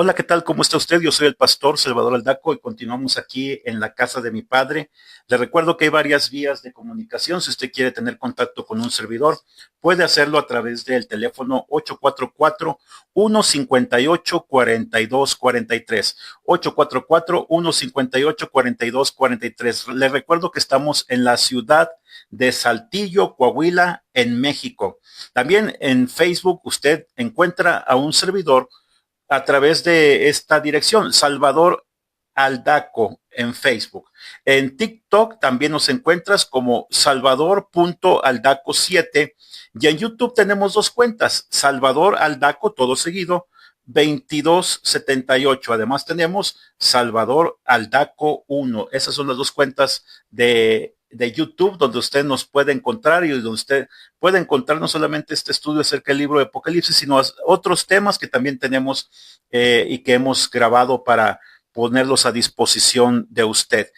Hola, ¿qué tal? ¿Cómo está usted? Yo soy el pastor Salvador Aldaco y continuamos aquí en la casa de mi padre. Le recuerdo que hay varias vías de comunicación. Si usted quiere tener contacto con un servidor, puede hacerlo a través del teléfono 844-158-4243. 844-158-4243. Le recuerdo que estamos en la ciudad de Saltillo, Coahuila, en México. También en Facebook usted encuentra a un servidor a través de esta dirección, Salvador Aldaco en Facebook. En TikTok también nos encuentras como salvador.aldaco7 y en YouTube tenemos dos cuentas, Salvador Aldaco, todo seguido, 2278. Además tenemos Salvador Aldaco 1. Esas son las dos cuentas de YouTube donde usted nos puede encontrar y donde usted puede encontrar no solamente este estudio acerca del libro de Apocalipsis, sino otros temas que también tenemos y que hemos grabado para ponerlos a disposición de usted.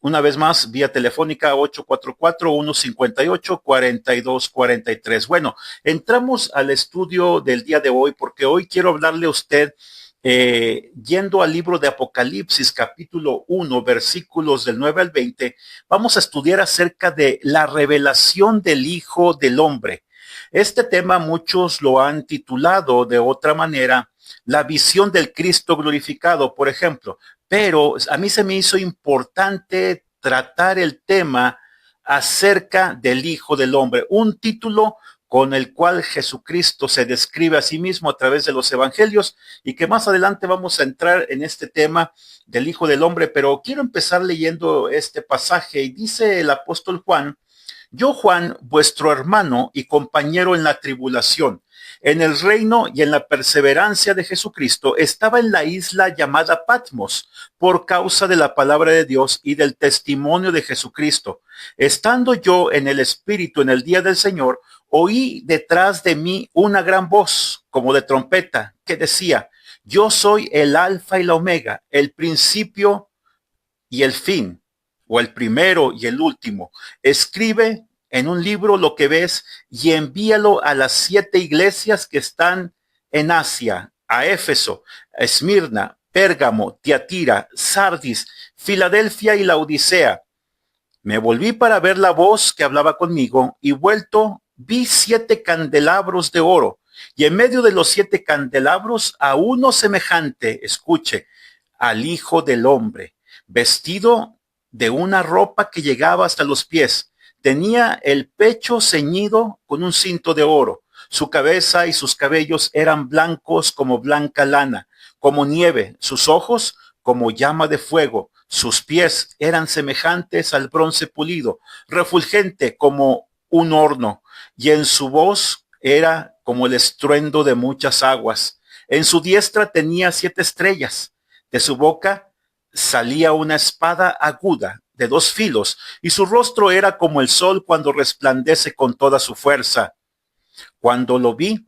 Una vez más, vía telefónica 844-158-4243. Bueno, entramos al estudio del día de hoy porque hoy quiero hablarle a usted yendo al libro de Apocalipsis, capítulo 1, versículos del 9 al 20, vamos a estudiar acerca de la revelación del Hijo del Hombre. Este tema muchos lo han titulado de otra manera, la visión del Cristo glorificado, por ejemplo, pero a mí se me hizo importante tratar el tema acerca del Hijo del Hombre, un título con el cual Jesucristo se describe a sí mismo a través de los evangelios y que más adelante vamos a entrar en este tema del Hijo del Hombre, pero quiero empezar leyendo este pasaje y dice el apóstol Juan: yo, Juan, vuestro hermano y compañero en la tribulación, en el reino y en la perseverancia de Jesucristo, estaba en la isla llamada Patmos por causa de la palabra de Dios y del testimonio de Jesucristo. Estando yo en el Espíritu en el día del Señor, oí detrás de mí una gran voz, como de trompeta, que decía: yo soy el Alfa y la Omega, el principio y el fin, o el primero y el último. Escribe en un libro lo que ves y envíalo a las 7 iglesias que están en Asia: a Éfeso, a Esmirna, Pérgamo, Tiatira, Sardis, Filadelfia y la Odisea. Me volví para ver la voz que hablaba conmigo y vuelto vi 7 candelabros de oro y en medio de los 7 candelabros a uno semejante, escuche, al Hijo del Hombre, vestido de una ropa que llegaba hasta los pies. Tenía el pecho ceñido con un cinto de oro. Su cabeza y sus cabellos eran blancos como blanca lana, como nieve, sus ojos como llama de fuego, sus pies eran semejantes al bronce pulido, refulgente como un horno, y en su voz era como el estruendo de muchas aguas. En su diestra tenía 7 estrellas, de su boca salía una espada aguda de 2 filos, y su rostro era como el sol cuando resplandece con toda su fuerza. Cuando lo vi,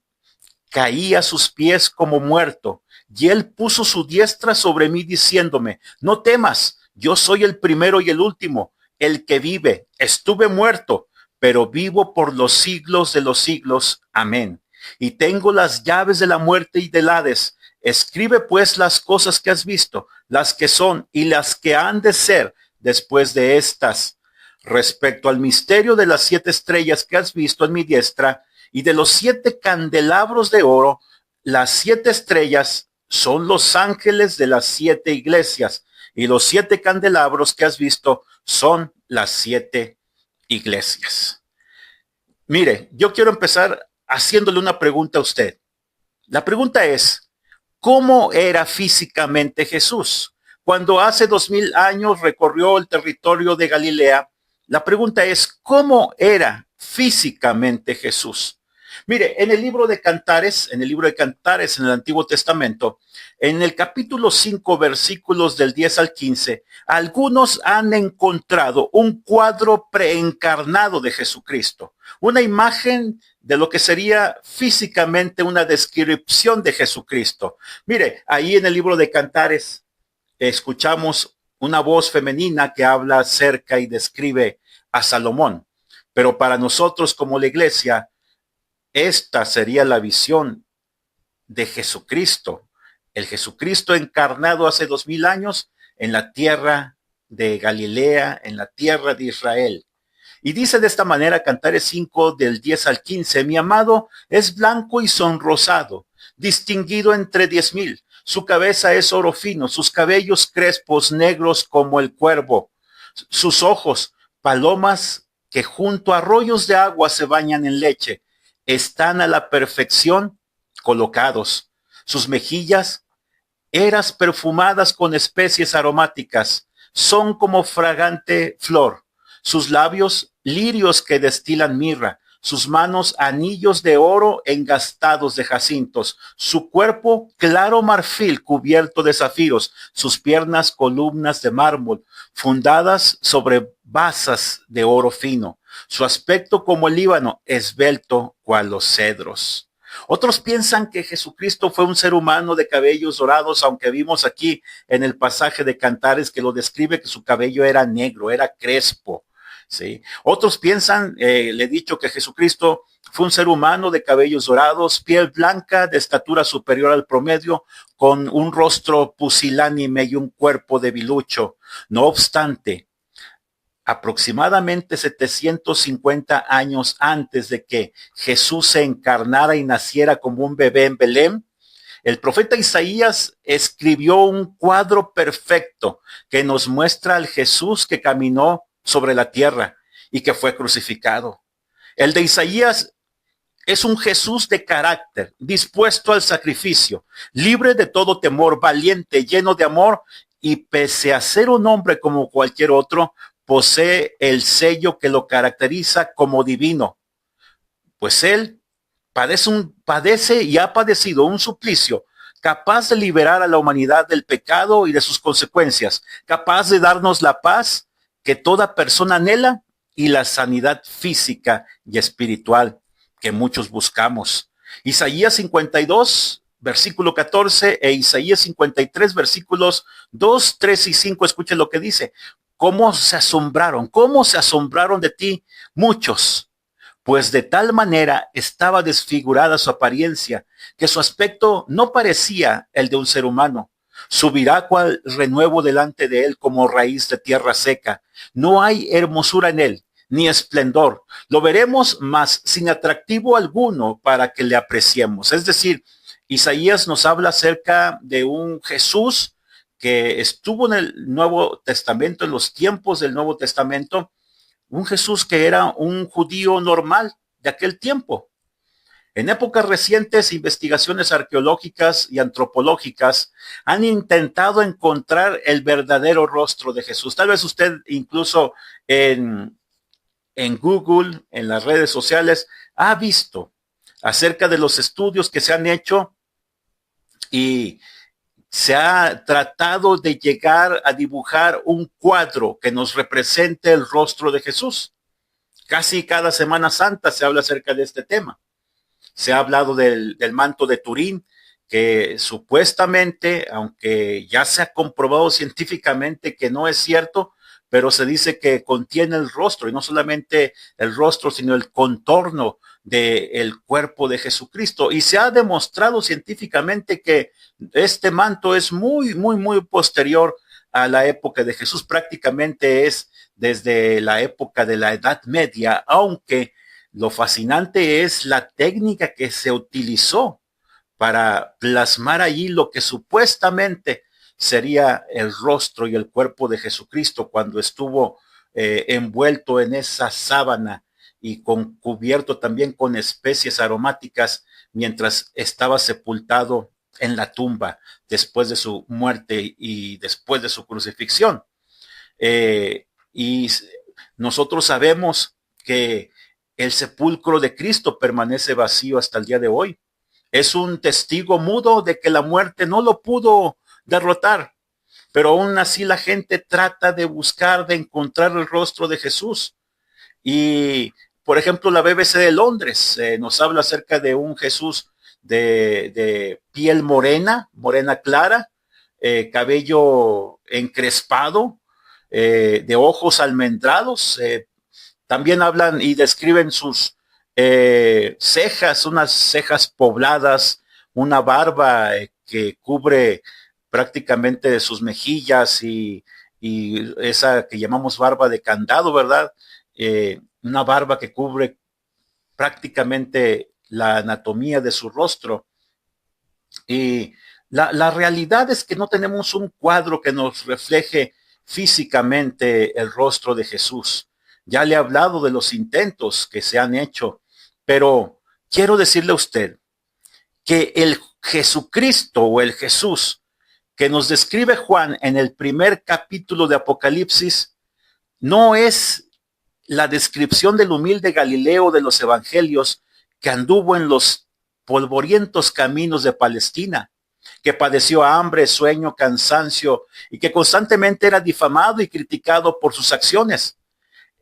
caí a sus pies como muerto, y él puso su diestra sobre mí diciéndome: no temas, yo soy el primero y el último, el que vive. Estuve muerto, pero vivo por los siglos de los siglos. Amén. Y tengo las llaves de la muerte y del Hades. Escribe pues las cosas que has visto, las que son y las que han de ser después de estas. Respecto al misterio de las 7 estrellas que has visto en mi diestra y de los 7 candelabros de oro, las 7 estrellas son los ángeles de las 7 iglesias y los 7 candelabros que has visto son las 7 iglesias. Mire, yo quiero empezar haciéndole una pregunta a usted. La pregunta es: ¿cómo era físicamente Jesús? Cuando hace 2000 años recorrió el territorio de Galilea, la pregunta es: ¿cómo era físicamente Jesús? Mire, en el libro de Cantares en el Antiguo Testamento, en el capítulo 5, versículos del 10 al 15, algunos han encontrado un cuadro preencarnado de Jesucristo, una imagen de lo que sería físicamente una descripción de Jesucristo. Mire, ahí en el libro de Cantares escuchamos una voz femenina que habla acerca y describe a Salomón, pero para nosotros como la iglesia, esta sería la visión de Jesucristo el Jesucristo encarnado hace 2000 años en la tierra de Galilea, en la tierra de Israel. Y dice de esta manera Cantares 5 del 10 al 15, mi amado es blanco y sonrosado, distinguido entre 10,000. Su cabeza es oro fino, sus cabellos crespos negros como el cuervo, sus ojos palomas que junto a arroyos de agua se bañan en leche, están a la perfección colocados. Sus mejillas, eras perfumadas con especies aromáticas, son como fragante flor. Sus labios, lirios que destilan mirra. Sus manos, anillos de oro engastados de jacintos. Su cuerpo, claro marfil cubierto de zafiros. Sus piernas, columnas de mármol, fundadas sobre basas de oro fino. Su aspecto como el Líbano, esbelto cual los cedros. Otros piensan que Jesucristo fue un ser humano de cabellos dorados, aunque vimos aquí en el pasaje de Cantares que lo describe que su cabello era negro, era crespo. ¿Sí? Otros piensan, le he dicho, que Jesucristo fue un ser humano de cabellos dorados, piel blanca, de estatura superior al promedio, con un rostro pusilánime y un cuerpo debilucho. No obstante, aproximadamente 750 años antes de que Jesús se encarnara y naciera como un bebé en Belén, el profeta Isaías escribió un cuadro perfecto que nos muestra al Jesús que caminó sobre la tierra y que fue crucificado. El de Isaías es un Jesús de carácter, dispuesto al sacrificio, libre de todo temor, valiente, lleno de amor, y pese a ser un hombre como cualquier otro, posee el sello que lo caracteriza como divino, pues él padece y ha padecido un suplicio capaz de liberar a la humanidad del pecado y de sus consecuencias, capaz de darnos la paz que toda persona anhela y la sanidad física y espiritual que muchos buscamos. Isaías 52, versículo 14 e Isaías 53, versículos 2, 3 y 5, escuchen lo que dice. ¿Cómo se asombraron de ti muchos? Pues de tal manera estaba desfigurada su apariencia, que su aspecto no parecía el de un ser humano. Subirá cual renuevo delante de él como raíz de tierra seca. No hay hermosura en él, ni esplendor. Lo veremos, mas sin atractivo alguno para que le apreciemos. Es decir, Isaías nos habla acerca de un Jesús que estuvo en el Nuevo Testamento, en los tiempos del Nuevo Testamento, un Jesús que era un judío normal de aquel tiempo. En épocas recientes, investigaciones arqueológicas y antropológicas han intentado encontrar el verdadero rostro de Jesús. Tal vez usted incluso en Google, en las redes sociales, ha visto acerca de los estudios que se han hecho y se ha tratado de llegar a dibujar un cuadro que nos represente el rostro de Jesús. Casi cada Semana Santa se habla acerca de este tema. Se ha hablado del manto de Turín, que supuestamente, aunque ya se ha comprobado científicamente que no es cierto, pero se dice que contiene el rostro, y no solamente el rostro, sino el contorno del cuerpo de Jesucristo. Y se ha demostrado científicamente que este manto es muy, muy, muy posterior a la época de Jesús. Prácticamente es desde la época de la Edad Media, aunque lo fascinante es la técnica que se utilizó para plasmar allí lo que supuestamente sería el rostro y el cuerpo de Jesucristo cuando estuvo envuelto en esa sábana y cubierto también con especies aromáticas mientras estaba sepultado en la tumba después de su muerte y después de su crucifixión. Y nosotros sabemos que el sepulcro de Cristo permanece vacío hasta el día de hoy. Es un testigo mudo de que la muerte no lo pudo derrotar, pero aún así la gente trata de buscar, de encontrar el rostro de Jesús. Y, por ejemplo, la BBC de Londres nos habla acerca de un Jesús de piel morena, morena clara, cabello encrespado, de ojos almendrados. También hablan y describen sus cejas, unas cejas pobladas, una barba que cubre prácticamente de sus mejillas y esa que llamamos barba de candado, ¿verdad? Una barba que cubre prácticamente la anatomía de su rostro. Y la realidad es que no tenemos un cuadro que nos refleje físicamente el rostro de Jesús. Ya le he hablado de los intentos que se han hecho, pero quiero decirle a usted que el Jesucristo o el Jesús que nos describe Juan en el primer capítulo de Apocalipsis no es la descripción del humilde Galileo de los evangelios que anduvo en los polvorientos caminos de Palestina, que padeció hambre, sueño, cansancio y que constantemente era difamado y criticado por sus acciones.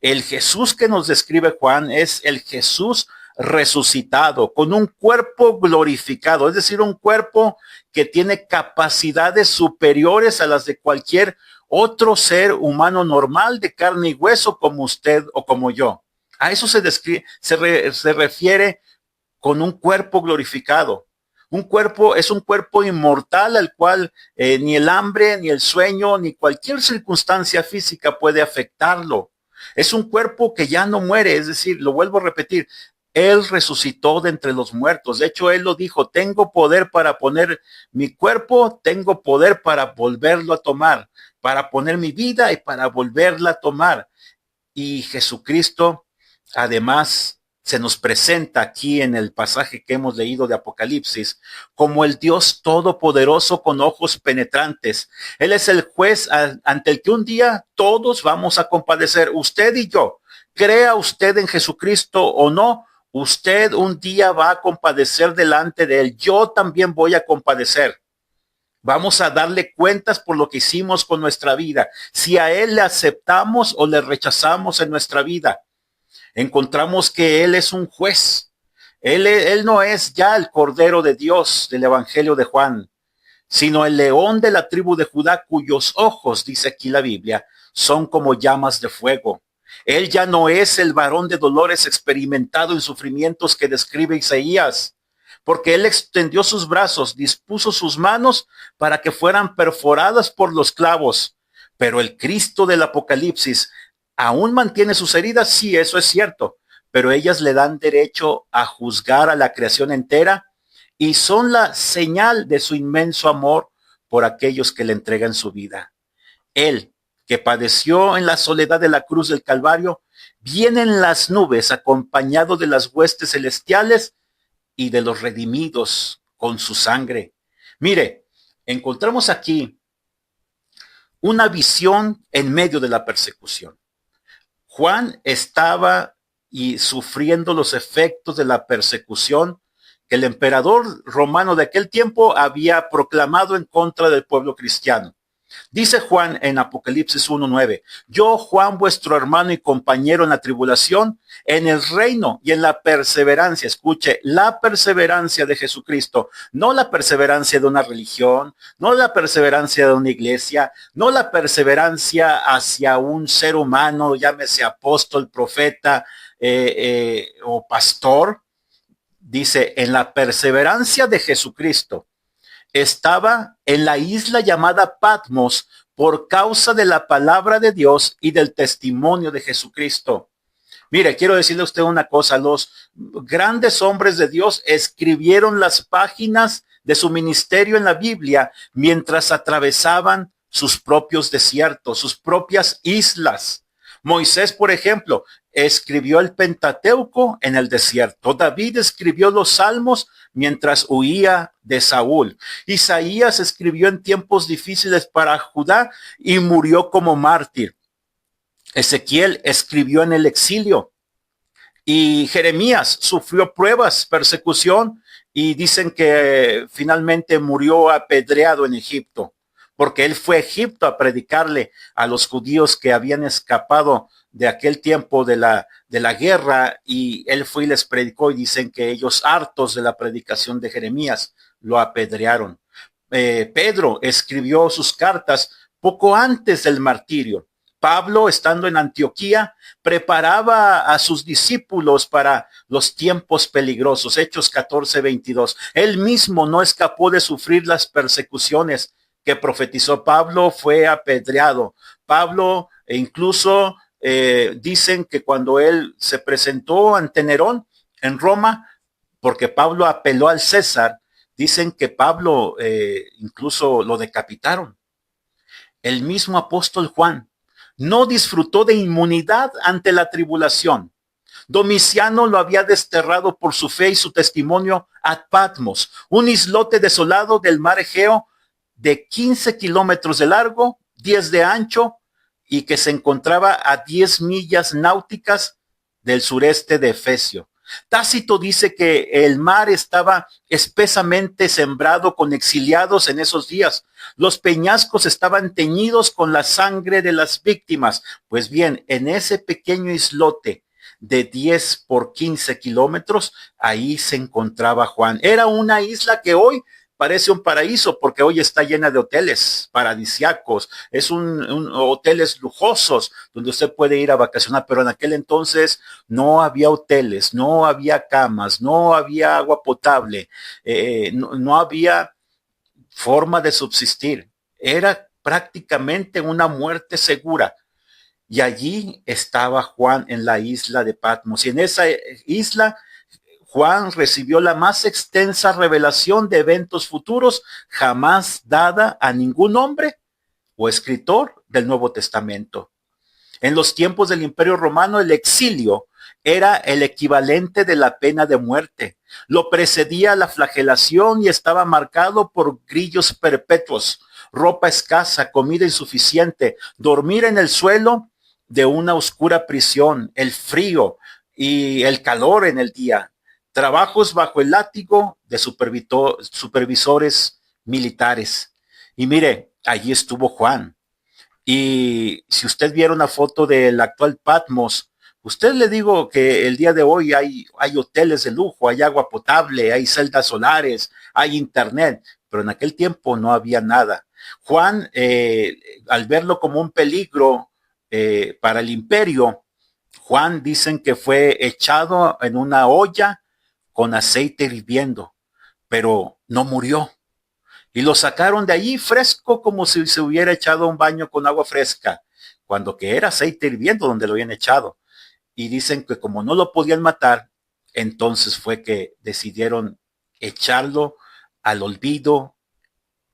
El Jesús que nos describe Juan es el Jesús resucitado, con un cuerpo glorificado, es decir, un cuerpo que tiene capacidades superiores a las de cualquier otro ser humano normal de carne y hueso como usted o como yo. A eso se refiere con un cuerpo glorificado. Un cuerpo es un cuerpo inmortal al cual ni el hambre, ni el sueño, ni cualquier circunstancia física puede afectarlo. Es un cuerpo que ya no muere, es decir, lo vuelvo a repetir, él resucitó de entre los muertos. De hecho, él lo dijo, tengo poder para poner mi cuerpo, tengo poder para volverlo a tomar, para poner mi vida y para volverla a tomar. Y Jesucristo, además, se nos presenta aquí en el pasaje que hemos leído de Apocalipsis como el Dios todopoderoso con ojos penetrantes. Él es el juez ante el que un día todos vamos a compadecer, usted y yo. Crea usted en Jesucristo o no, usted un día va a compadecer delante de él. Yo también voy a compadecer. Vamos a darle cuentas por lo que hicimos con nuestra vida. Si a él le aceptamos o le rechazamos en nuestra vida. Encontramos que él es un juez. Él no es ya el Cordero de Dios del Evangelio de Juan, sino el león de la tribu de Judá, cuyos ojos, dice aquí la Biblia, son como llamas de fuego. Él ya no es el varón de dolores experimentado en sufrimientos que describe Isaías, porque él extendió sus brazos, dispuso sus manos para que fueran perforadas por los clavos. Pero el Cristo del Apocalipsis aún mantiene sus heridas, sí, eso es cierto, pero ellas le dan derecho a juzgar a la creación entera y son la señal de su inmenso amor por aquellos que le entregan su vida. Él, que padeció en la soledad de la cruz del Calvario, viene en las nubes acompañado de las huestes celestiales y de los redimidos con su sangre. Mire, encontramos aquí una visión en medio de la persecución. Juan estaba sufriendo los efectos de la persecución que el emperador romano de aquel tiempo había proclamado en contra del pueblo cristiano. Dice Juan en Apocalipsis 1:9, yo, Juan, vuestro hermano y compañero en la tribulación, en el reino y en la perseverancia, escuche, la perseverancia de Jesucristo, no la perseverancia de una religión, no la perseverancia de una iglesia, no la perseverancia hacia un ser humano, llámese apóstol, profeta o pastor, dice, en la perseverancia de Jesucristo. Estaba en la isla llamada Patmos por causa de la palabra de Dios y del testimonio de Jesucristo. Mire, quiero decirle a usted una cosa, los grandes hombres de Dios escribieron las páginas de su ministerio en la Biblia mientras atravesaban sus propios desiertos, sus propias islas. Moisés, por ejemplo, escribió el Pentateuco en el desierto. David escribió los Salmos mientras huía de Saúl. Isaías escribió en tiempos difíciles para Judá y murió como mártir. Ezequiel escribió en el exilio y Jeremías sufrió pruebas, persecución y dicen que finalmente murió apedreado en Egipto, porque él fue a Egipto a predicarle a los judíos que habían escapado de aquel tiempo de la guerra y él fue y les predicó y dicen que ellos hartos de la predicación de Jeremías lo apedrearon. Pedro escribió sus cartas poco antes del martirio. Pablo, estando en Antioquía, preparaba a sus discípulos para los tiempos peligrosos. Hechos 14:22. Él mismo no escapó de sufrir las persecuciones que profetizó. Pablo fue apedreado. Pablo, e incluso dicen que cuando él se presentó ante Nerón en Roma, porque Pablo apeló al César, dicen que Pablo incluso lo decapitaron. El mismo apóstol Juan no disfrutó de inmunidad ante la tribulación. Domiciano lo había desterrado por su fe y su testimonio a Patmos, un islote desolado del mar Egeo de 15 kilómetros de largo, 10 de ancho y que se encontraba a 10 millas náuticas del sureste de Efesio. Tácito dice que el mar estaba espesamente sembrado con exiliados en esos días. Los peñascos estaban teñidos con la sangre de las víctimas. Pues bien, en ese pequeño islote de 10 por 15 kilómetros, ahí se encontraba Juan. Era una isla que hoy parece un paraíso porque hoy está llena de hoteles paradisiacos, es hoteles lujosos donde usted puede ir a vacacionar, pero en aquel entonces no había hoteles, no había camas, no había agua potable, no había forma de subsistir. Era prácticamente una muerte segura. Y allí estaba Juan en la isla de Patmos. Y en esa isla Juan recibió la más extensa revelación de eventos futuros jamás dada a ningún hombre o escritor del Nuevo Testamento. En los tiempos del Imperio Romano, el exilio era el equivalente de la pena de muerte. Lo precedía la flagelación y estaba marcado por grillos perpetuos, ropa escasa, comida insuficiente, dormir en el suelo de una oscura prisión, el frío y el calor en el día, trabajos bajo el látigo de supervisores militares. Y mire, allí estuvo Juan. Y si usted viera una foto del actual Patmos, usted le digo que el día de hoy hay hoteles de lujo, hay agua potable, hay celdas solares, hay internet, pero en aquel tiempo no había nada. Juan, al verlo como un peligro para el imperio, Juan dicen que fue echado en una olla con aceite hirviendo, pero no murió. Y lo sacaron de allí fresco como si se hubiera echado un baño con agua fresca, cuando que era aceite hirviendo donde lo habían echado. Y dicen que como no lo podían matar, entonces fue que decidieron echarlo al olvido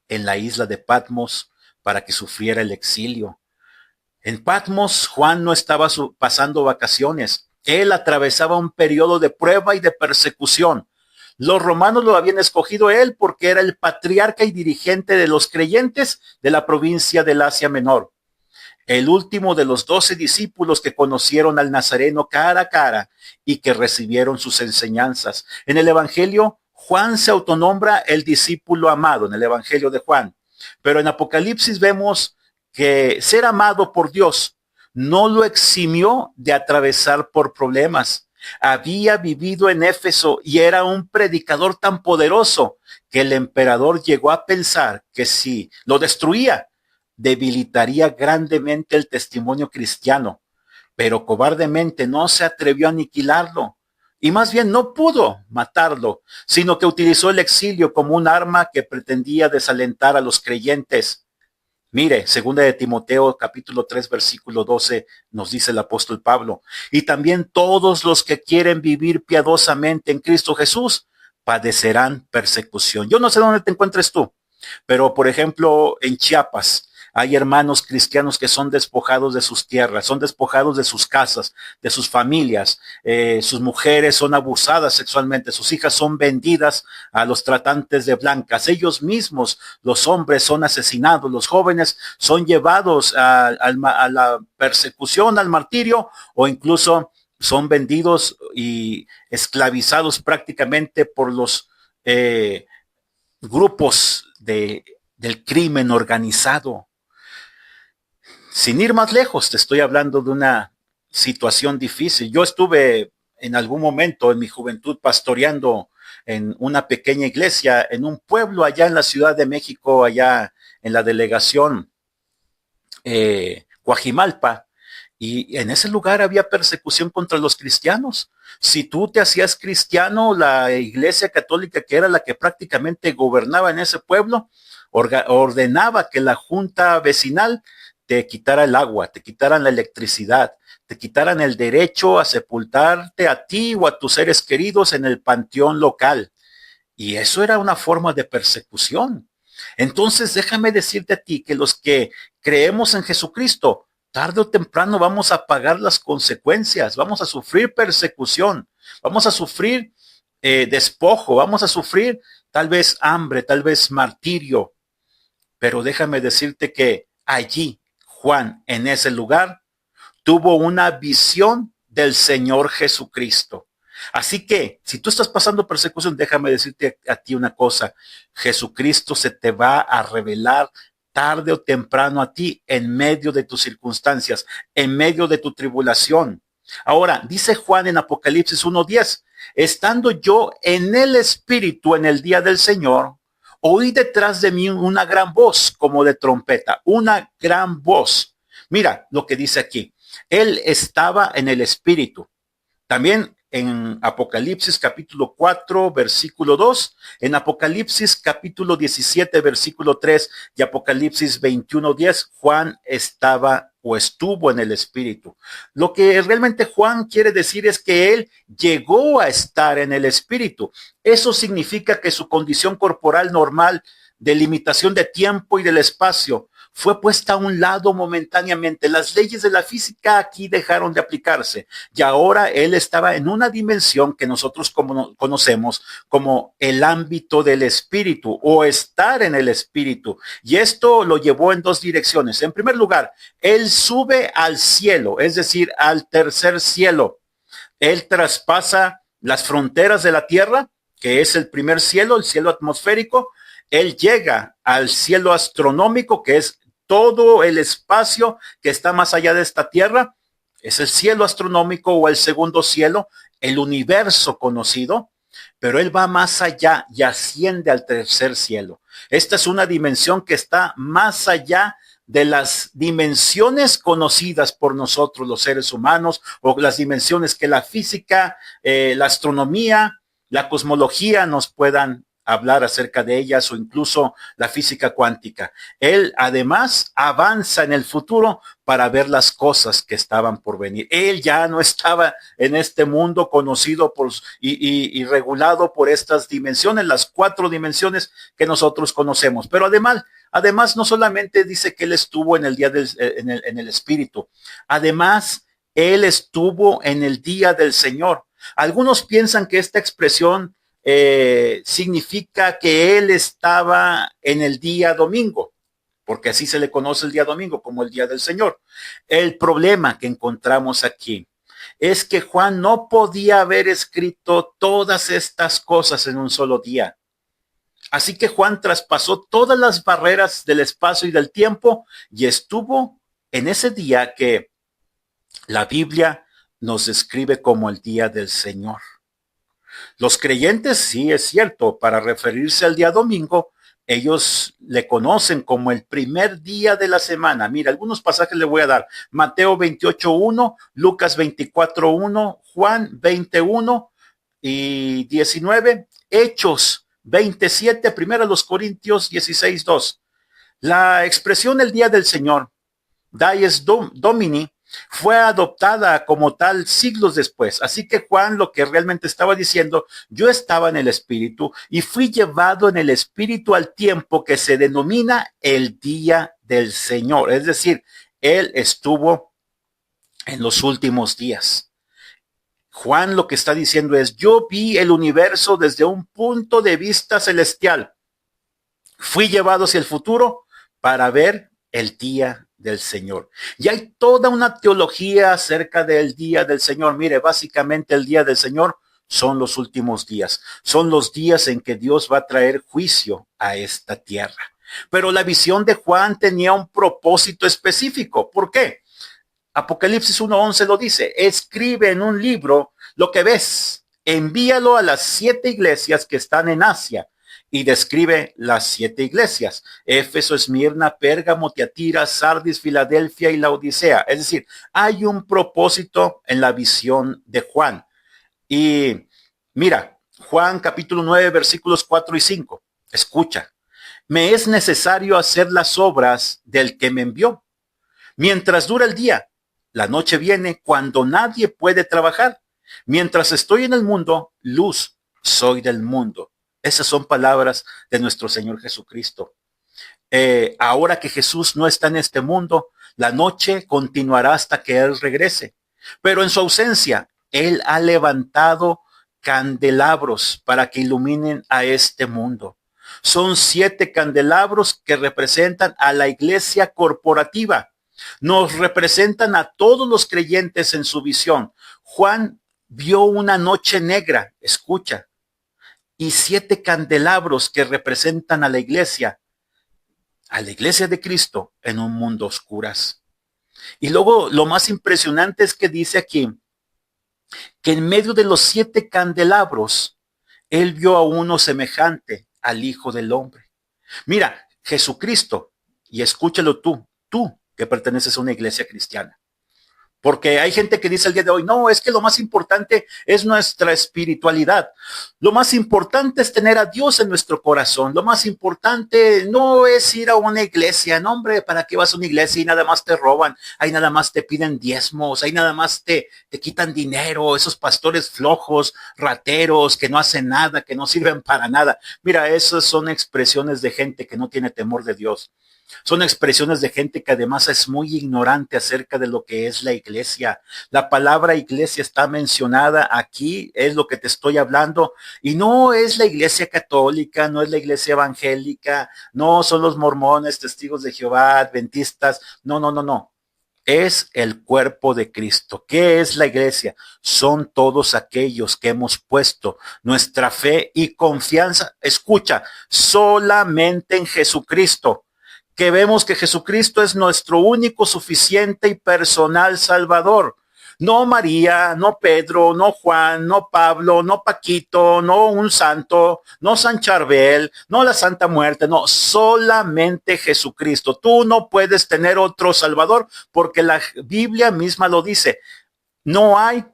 en la isla de Patmos para que sufriera el exilio. En Patmos, Juan no estaba pasando vacaciones. Él atravesaba un periodo de prueba y de persecución. Los romanos lo habían escogido él porque era el patriarca y dirigente de los creyentes de la provincia del Asia Menor. El último de los 12 discípulos que conocieron al Nazareno cara a cara y que recibieron sus enseñanzas. En el Evangelio, Juan se autonombra el discípulo amado, en el Evangelio de Juan. Pero en Apocalipsis vemos que ser amado por Dios no lo eximió de atravesar por problemas. Había vivido en Éfeso y era un predicador tan poderoso que el emperador llegó a pensar que si lo destruía, debilitaría grandemente el testimonio cristiano, pero cobardemente no se atrevió a aniquilarlo y más bien no pudo matarlo, sino que utilizó el exilio como un arma que pretendía desalentar a los creyentes. Mire, segunda de Timoteo capítulo 3 versículo 12 nos dice el apóstol Pablo, y también todos los que quieren vivir piadosamente en Cristo Jesús padecerán persecución. Yo no sé dónde te encuentres tú, pero por ejemplo en Chiapas hay hermanos cristianos que son despojados de sus tierras, son despojados de sus casas, de sus familias, sus mujeres son abusadas sexualmente, sus hijas son vendidas a los tratantes de blancas, ellos mismos, los hombres son asesinados, los jóvenes son llevados a la persecución, al martirio o incluso son vendidos y esclavizados prácticamente por los grupos del crimen organizado. Sin ir más lejos, te estoy hablando de una situación difícil. Yo estuve en algún momento en mi juventud pastoreando en una pequeña iglesia, en un pueblo allá en la Ciudad de México, allá en la delegación Coajimalpa, y en ese lugar había persecución contra los cristianos. Si tú te hacías cristiano, la iglesia católica, que era la que prácticamente gobernaba en ese pueblo, ordenaba que la junta vecinal te quitara el agua, te quitaran la electricidad, te quitaran el derecho a sepultarte a ti o a tus seres queridos en el panteón local. Y eso era una forma de persecución. Entonces, déjame decirte a ti que los que creemos en Jesucristo, tarde o temprano vamos a pagar las consecuencias, vamos a sufrir persecución, vamos a sufrir despojo, vamos a sufrir tal vez hambre, tal vez martirio. Pero déjame decirte que allí, Juan, en ese lugar, tuvo una visión del Señor Jesucristo. Así que, si tú estás pasando persecución, déjame decirte a ti una cosa: Jesucristo se te va a revelar tarde o temprano a ti en medio de tus circunstancias, en medio de tu tribulación. Ahora, dice Juan en Apocalipsis 1:10, estando yo en el Espíritu en el día del Señor, oí detrás de mí una gran voz como de trompeta, una gran voz. Mira lo que dice aquí. Él estaba en el Espíritu. También en Apocalipsis capítulo 4, versículo 2, en Apocalipsis capítulo 17, versículo 3 y Apocalipsis 21, 10, Juan estaba o estuvo en el Espíritu. Lo que realmente Juan quiere decir es que él llegó a estar en el Espíritu. Eso significa que su condición corporal normal de limitación de tiempo y del espacio fue puesta a un lado momentáneamente. Las leyes de la física aquí dejaron de aplicarse y ahora él estaba en una dimensión que nosotros conocemos como el ámbito del espíritu o estar en el espíritu. Y esto lo llevó en dos direcciones. En primer lugar, él sube al cielo, es decir, al tercer cielo. Él traspasa las fronteras de la tierra, que es el primer cielo, el cielo atmosférico. Él llega al cielo astronómico, que es todo el espacio que está más allá de esta tierra. Es el cielo astronómico o el segundo cielo, el universo conocido, pero él va más allá y asciende al tercer cielo. Esta es una dimensión que está más allá de las dimensiones conocidas por nosotros los seres humanos o las dimensiones que la física, la astronomía, la cosmología nos puedan hablar acerca de ellas o incluso la física cuántica. Él además avanza en el futuro para ver las cosas que estaban por venir. Él ya no estaba en este mundo conocido por y regulado por estas dimensiones, las 4 dimensiones que nosotros conocemos. Pero además no solamente dice que él estuvo en el día en el espíritu, además él estuvo en el día del Señor. Algunos piensan que esta expresión significa que él estaba en el día domingo, porque así se le conoce el día domingo como el día del Señor. El problema que encontramos aquí es que Juan no podía haber escrito todas estas cosas en un solo día. Así que Juan traspasó todas las barreras del espacio y del tiempo y estuvo en ese día que la Biblia nos describe como el día del Señor. Los creyentes, sí es cierto, para referirse al día domingo, ellos le conocen como el primer día de la semana. Mira, algunos pasajes le voy a dar. Mateo 28:1, Lucas 24:1, Juan 21 y 19, Hechos 27, primero los Corintios 16:2. La expresión el día del Señor, Dies Domini, fue adoptada como tal siglos después. Así que Juan lo que realmente estaba diciendo, yo estaba en el Espíritu y fui llevado en el Espíritu al tiempo que se denomina el día del Señor. Es decir, él estuvo en los últimos días. Juan lo que está diciendo es, yo vi el universo desde un punto de vista celestial. Fui llevado hacia el futuro para ver el día del Señor. Y hay toda una teología acerca del día del Señor. Mire, básicamente el día del Señor son los últimos días. Son los días en que Dios va a traer juicio a esta tierra. Pero la visión de Juan tenía un propósito específico. ¿Por qué? Apocalipsis 1:11 lo dice. Escribe en un libro lo que ves. Envíalo a las 7 iglesias que están en Asia y describe las 7 iglesias: Éfeso, Esmirna, Pérgamo, Tiatira, Sardis, Filadelfia y Laodicea. Es decir, hay un propósito en la visión de Juan. Y mira, Juan capítulo 9, versículos 4 y 5. Escucha: me es necesario hacer las obras del que me envió mientras dura el día. La noche viene cuando nadie puede trabajar. Mientras estoy en el mundo, luz soy del mundo. Esas son palabras de nuestro Señor Jesucristo. Ahora que Jesús no está en este mundo, la noche continuará hasta que Él regrese. Pero en su ausencia, Él ha levantado candelabros para que iluminen a este mundo. Son 7 candelabros que representan a la iglesia corporativa. Nos representan a todos los creyentes en su visión. Juan vio una noche negra, escucha, y 7 candelabros que representan a la iglesia de Cristo en un mundo oscuras. Y luego lo más impresionante es que dice aquí que en medio de los 7 candelabros, él vio a uno semejante al Hijo del Hombre. Mira, Jesucristo, y escúchalo tú que perteneces a una iglesia cristiana. Porque hay gente que dice el día de hoy, no, es que lo más importante es nuestra espiritualidad. Lo más importante es tener a Dios en nuestro corazón. Lo más importante no es ir a una iglesia. No, hombre, ¿para qué vas a una iglesia y nada más te roban? Ahí nada más te piden diezmos. Ahí nada más te quitan dinero. Esos pastores flojos, rateros, que no hacen nada, que no sirven para nada. Mira, esas son expresiones de gente que no tiene temor de Dios. Son expresiones de gente que además es muy ignorante acerca de lo que es la iglesia. La palabra iglesia está mencionada aquí, es lo que te estoy hablando, y no es la iglesia católica, no es la iglesia evangélica, no son los mormones, testigos de Jehová, adventistas, no. Es el cuerpo de Cristo. ¿Qué es la iglesia? Son todos aquellos que hemos puesto nuestra fe y confianza, escucha, solamente en Jesucristo. Que vemos que Jesucristo es nuestro único, suficiente y personal Salvador. No María, no Pedro, no Juan, no Pablo, no Paquito, no un santo, no San Charbel, no la Santa Muerte, no, solamente Jesucristo. Tú no puedes tener otro Salvador porque la Biblia misma lo dice. No hay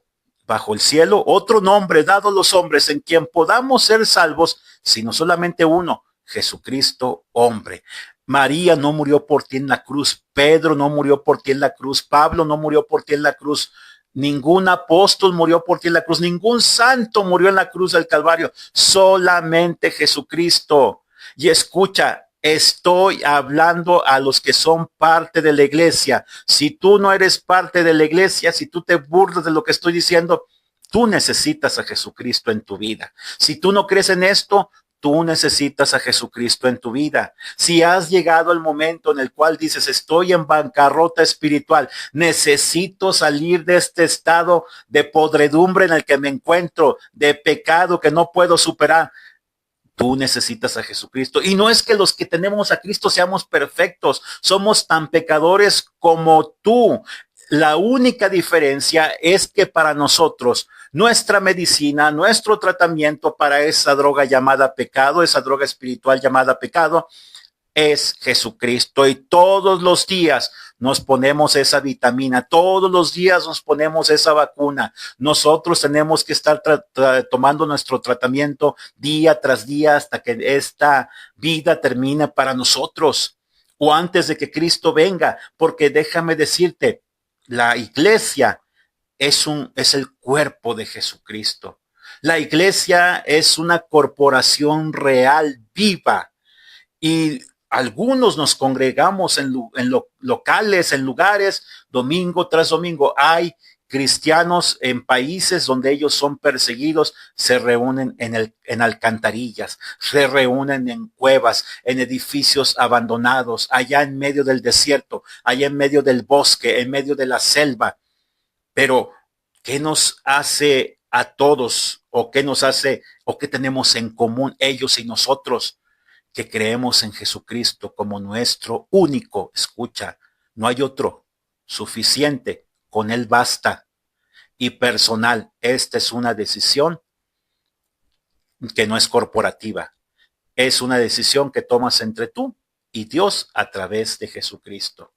bajo el cielo otro nombre dado a los hombres en quien podamos ser salvos, sino solamente uno, Jesucristo hombre. María no murió por ti en la cruz, Pedro no murió por ti en la cruz, Pablo no murió por ti en la cruz, ningún apóstol murió por ti en la cruz, ningún santo murió en la cruz del Calvario, solamente Jesucristo. Y escucha, estoy hablando a los que son parte de la iglesia. Si tú no eres parte de la iglesia, si tú te burlas de lo que estoy diciendo, tú necesitas a Jesucristo en tu vida. Si tú no crees en esto, tú necesitas a Jesucristo en tu vida. Si has llegado al momento en el cual dices, estoy en bancarrota espiritual, necesito salir de este estado de podredumbre en el que me encuentro, de pecado que no puedo superar, tú necesitas a Jesucristo. Y no es que los que tenemos a Cristo seamos perfectos, somos tan pecadores como tú. La única diferencia es que para nosotros, nuestra medicina, nuestro tratamiento para esa droga llamada pecado, esa droga espiritual llamada pecado, es Jesucristo. Y todos los días nos ponemos esa vitamina, todos los días nos ponemos esa vacuna. Nosotros tenemos que estar tomando nuestro tratamiento día tras día hasta que esta vida termine para nosotros o antes de que Cristo venga, porque déjame decirte, la iglesia es el cuerpo de Jesucristo. La iglesia es una corporación real, viva, y algunos nos congregamos en locales, en lugares, domingo tras domingo. Hay cristianos en países donde ellos son perseguidos, se reúnen en alcantarillas, se reúnen en cuevas, en edificios abandonados, allá en medio del desierto, allá en medio del bosque, en medio de la selva. Pero, ¿qué nos hace a todos? ¿O qué nos hace, o qué tenemos en común ellos y nosotros? Que creemos en Jesucristo como nuestro único, escucha, no hay otro, suficiente, con Él basta, y personal. Esta es una decisión que no es corporativa, Es una decisión que tomas entre tú y Dios a través de Jesucristo.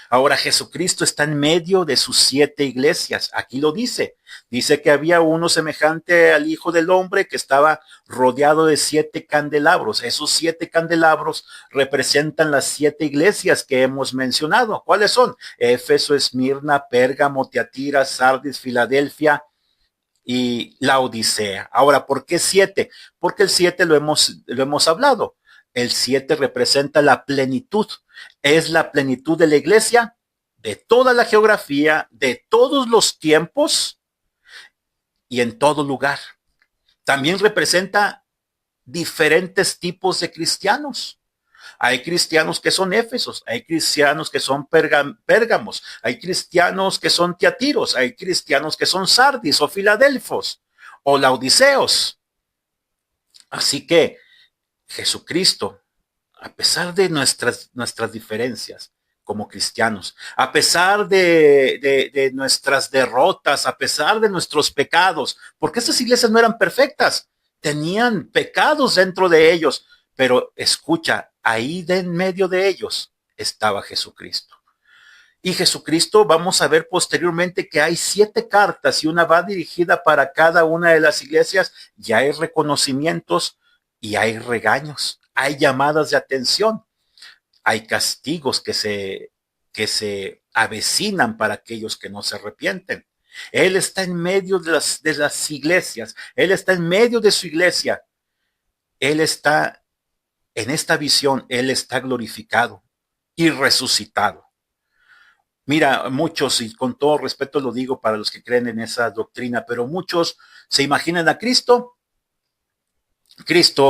Ahora Jesucristo está en medio de sus 7 iglesias. Aquí lo dice. Dice que había uno semejante al Hijo del Hombre que estaba rodeado de 7 candelabros. Esos 7 candelabros representan las 7 iglesias que hemos mencionado. ¿Cuáles son? Éfeso, Esmirna, Pérgamo, Tiatira, Sardis, Filadelfia y la Odisea. Ahora, ¿por qué 7? Porque el 7 lo hemos hablado. El 7 representa la plenitud. Es la plenitud de la iglesia, de toda la geografía, de todos los tiempos y en todo lugar. También representa diferentes tipos de cristianos. Hay cristianos que son éfesos, hay cristianos que son pérgamos, hay cristianos que son tiatiros, hay cristianos que son sardis o filadelfos o laodiceos. Así que Jesucristo, a pesar de nuestras diferencias como cristianos, a pesar de nuestras derrotas, a pesar de nuestros pecados, porque estas iglesias no eran perfectas, tenían pecados dentro de ellos, pero escucha, ahí de en medio de ellos estaba Jesucristo. Y Jesucristo, vamos a ver posteriormente que hay 7 cartas y una va dirigida para cada una de las iglesias, y hay reconocimientos y hay regaños, hay llamadas de atención, hay castigos que se avecinan para aquellos que no se arrepienten. Él está en medio de las iglesias, Él está en medio de su iglesia, Él está en esta visión, Él está glorificado y resucitado. Mira, muchos, y con todo respeto lo digo para los que creen en esa doctrina, pero muchos se imaginan a Cristo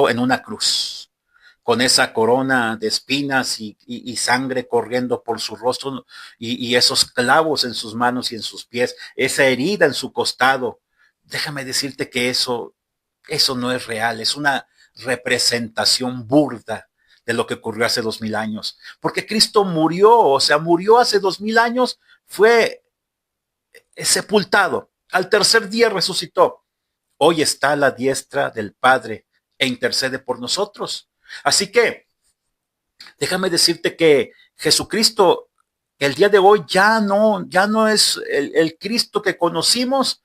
en una cruz, con esa corona de espinas y sangre corriendo por su rostro y esos clavos en sus manos y en sus pies, esa herida en su costado. Déjame decirte que eso no es real, es una representación burda de lo que ocurrió hace 2000 años. Porque Cristo murió, o sea, murió hace 2000 años, fue sepultado, al tercer día resucitó. Hoy está a la diestra del Padre e intercede por nosotros. Así que, déjame decirte que Jesucristo, el día de hoy, ya no es el Cristo que conocimos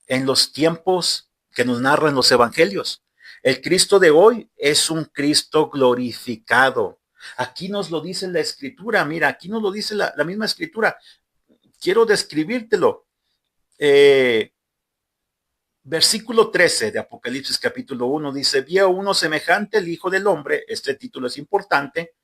en los tiempos que nos narran los evangelios. El Cristo de hoy es un Cristo glorificado. Aquí nos lo dice la Escritura. Mira, aquí nos lo dice la misma Escritura. Quiero describírtelo. Versículo 13 de Apocalipsis capítulo 1 dice: vi a uno semejante al Hijo del Hombre, este título es importante,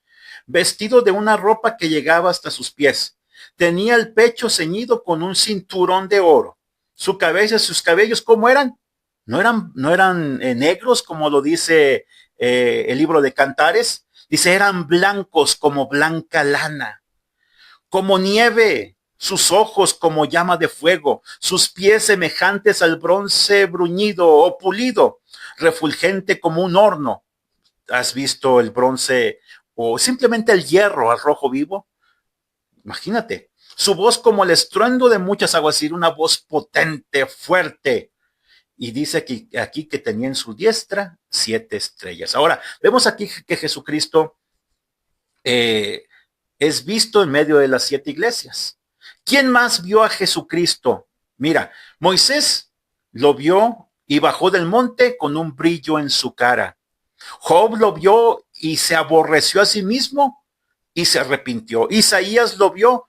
vestido de una ropa que llegaba hasta sus pies. Tenía el pecho ceñido con un cinturón de oro. Su cabeza y sus cabellos, ¿cómo eran? No eran negros, como lo dice el libro de Cantares. Dice, eran blancos como blanca lana, como nieve, sus ojos como llama de fuego, sus pies semejantes al bronce bruñido o pulido, refulgente como un horno. ¿Has visto el bronce o simplemente el hierro al rojo vivo? Imagínate. Su voz como el estruendo de muchas aguas, es decir, una voz potente, fuerte. Y dice aquí que tenía en su diestra 7 estrellas. Ahora, vemos aquí que Jesucristo es visto en medio de las 7 iglesias. ¿Quién más vio a Jesucristo? Mira, Moisés lo vio y bajó del monte con un brillo en su cara. Job lo vio y se aborreció a sí mismo y se arrepintió. Isaías lo vio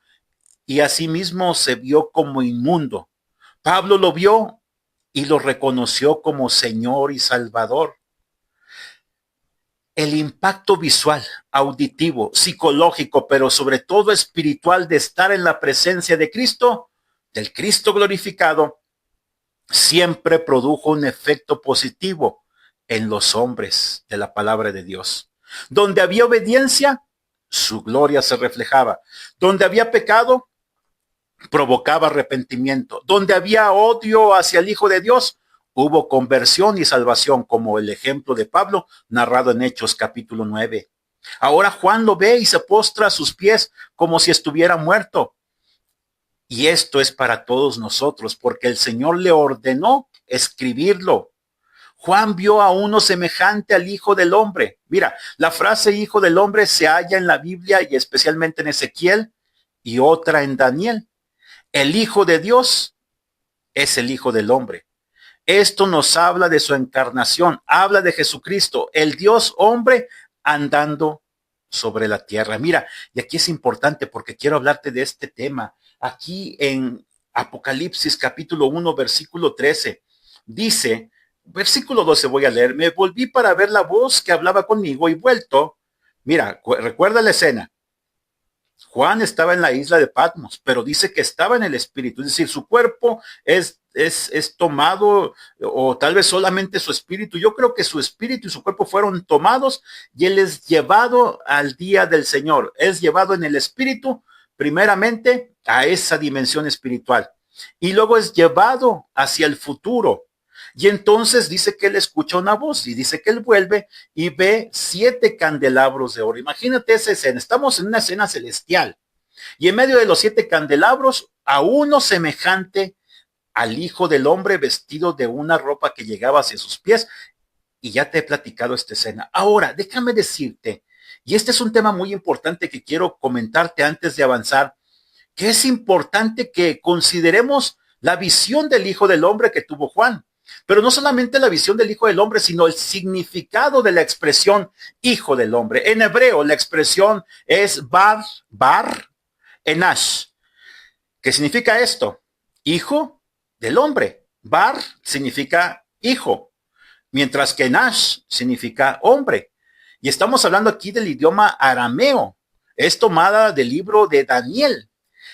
y a sí mismo se vio como inmundo. Pablo lo vio y lo reconoció como Señor y Salvador. El impacto visual, auditivo, psicológico, pero sobre todo espiritual de estar en la presencia de Cristo, del Cristo glorificado, siempre produjo un efecto positivo en los hombres de la palabra de Dios. Donde había obediencia, su gloria se reflejaba. Donde había pecado, provocaba arrepentimiento. Donde había odio hacia el Hijo de Dios, hubo conversión y salvación, como el ejemplo de Pablo narrado en Hechos capítulo 9. Ahora Juan lo ve y se postra a sus pies como si estuviera muerto. Y esto es para todos nosotros, porque el Señor le ordenó escribirlo. Juan vio a uno semejante al Hijo del Hombre. Mira, la frase Hijo del Hombre se halla en la Biblia y especialmente en Ezequiel y otra en Daniel. El Hijo de Dios es el Hijo del Hombre. Esto nos habla de su encarnación, habla de Jesucristo, el Dios hombre andando sobre la tierra. Mira, y aquí es importante porque quiero hablarte de este tema. Aquí en Apocalipsis capítulo 1, versículo 13, dice, versículo 12 voy a leer, me volví para ver la voz que hablaba conmigo y vuelto. Mira, recuerda la escena. Juan estaba en la isla de Patmos, pero dice que estaba en el espíritu, es decir, su cuerpo es tomado, o tal vez solamente su espíritu. Yo creo que su espíritu y su cuerpo fueron tomados y él es llevado al día del Señor, es llevado en el espíritu primeramente a esa dimensión espiritual y luego es llevado hacia el futuro. Y entonces dice que él escucha una voz y dice que él vuelve y ve 7 candelabros de oro. Imagínate esa escena. Estamos en una escena celestial y en medio de los 7 candelabros a uno semejante al Hijo del Hombre vestido de una ropa que llegaba hacia sus pies. Y ya te he platicado esta escena. Ahora, déjame decirte, y este es un tema muy importante que quiero comentarte antes de avanzar, que es importante que consideremos la visión del Hijo del Hombre que tuvo Juan. Pero no solamente la visión del Hijo del Hombre, sino el significado de la expresión Hijo del Hombre. En hebreo la expresión es bar enash. ¿Qué significa esto? Hijo del hombre. Bar significa hijo, mientras que enash significa hombre. Y estamos hablando aquí del idioma arameo. Es tomada del libro de Daniel.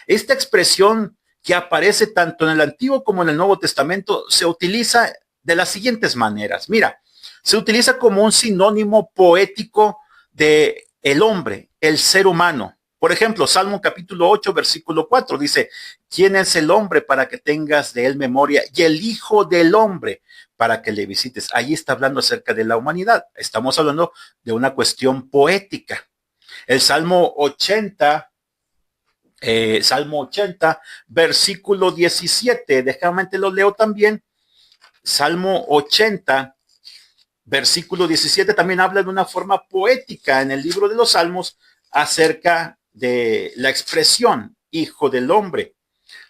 Esta expresión que aparece tanto en el Antiguo como en el Nuevo Testamento se utiliza de las siguientes maneras. Mira, se utiliza como un sinónimo poético de el hombre, el ser humano. Por ejemplo, Salmo capítulo 8, versículo 4 dice, ¿quién es el hombre para que tengas de él memoria? Y el Hijo del Hombre para que le visites. Ahí está hablando acerca de la humanidad. Estamos hablando de una cuestión poética. El Salmo 80, versículo 17, déjame te lo leo también. Salmo 80, versículo 17 también habla de una forma poética en el libro de los Salmos acerca de la expresión Hijo del Hombre.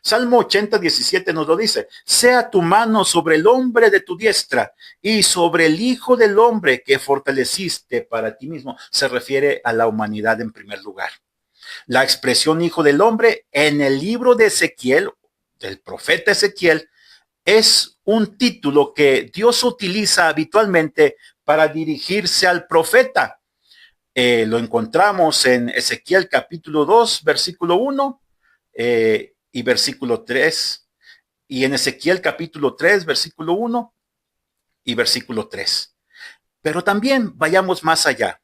Salmo 80, 17 nos lo dice, sea tu mano sobre el hombre de tu diestra y sobre el Hijo del Hombre que fortaleciste para ti mismo. Se refiere a la humanidad en primer lugar. La expresión Hijo del Hombre en el libro de Ezequiel, del profeta Ezequiel, es un título que Dios utiliza habitualmente para dirigirse al profeta. Lo encontramos en Ezequiel capítulo 2, versículo 1 y versículo 3, y en Ezequiel capítulo 3, versículo 1 y versículo 3. Pero también vayamos más allá.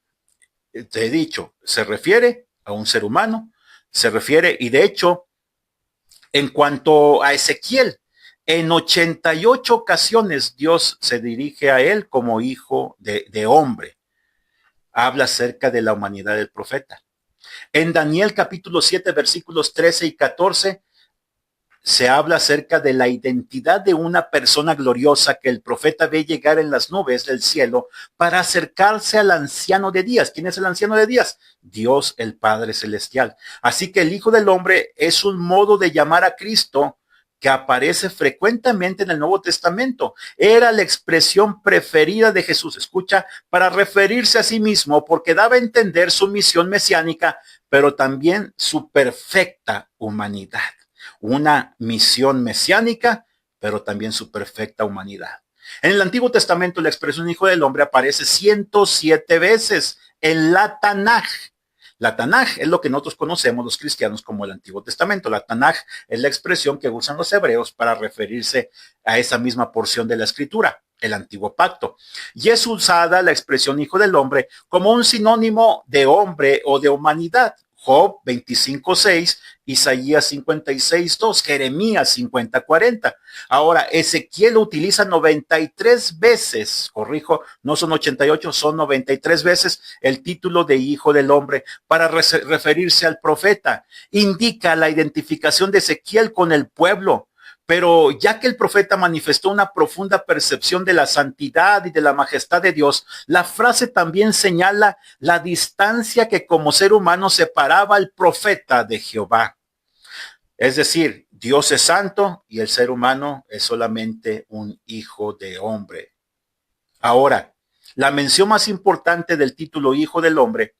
Te he dicho, se refiere a un ser humano, se refiere, y de hecho, en cuanto a Ezequiel, en 88 ocasiones Dios se dirige a él como hijo de hombre. Habla acerca de la humanidad del profeta. En Daniel capítulo 7, versículos 13 y 14, se habla acerca de la identidad de una persona gloriosa que el profeta ve llegar en las nubes del cielo para acercarse al anciano de días. ¿Quién es el anciano de días? Dios, el Padre Celestial. Así que el Hijo del Hombre es un modo de llamar a Cristo que aparece frecuentemente en el Nuevo Testamento. Era la expresión preferida de Jesús, escucha, para referirse a sí mismo, porque daba a entender su misión mesiánica, pero también su perfecta humanidad. Una misión mesiánica, pero también su perfecta humanidad. En el Antiguo Testamento la expresión Hijo del Hombre aparece 107 veces en la Tanaj. La Tanaj es lo que nosotros conocemos los cristianos como el Antiguo Testamento. La Tanaj es la expresión que usan los hebreos para referirse a esa misma porción de la Escritura, el Antiguo Pacto. Y es usada la expresión Hijo del Hombre como un sinónimo de hombre o de humanidad. Job 25:6, Isaías 56:2, Jeremías 50:40. Ahora, Ezequiel utiliza 93 veces, corrijo, no son 88, son 93 veces el título de Hijo del Hombre para referirse al profeta. Indica la identificación de Ezequiel con el pueblo, Pero ya que el profeta manifestó una profunda percepción de la santidad y de la majestad de Dios, la frase también señala la distancia que como ser humano separaba al profeta de Jehová. Es decir, Dios es santo y el ser humano es solamente un hijo de hombre. Ahora, la mención más importante del título Hijo del Hombre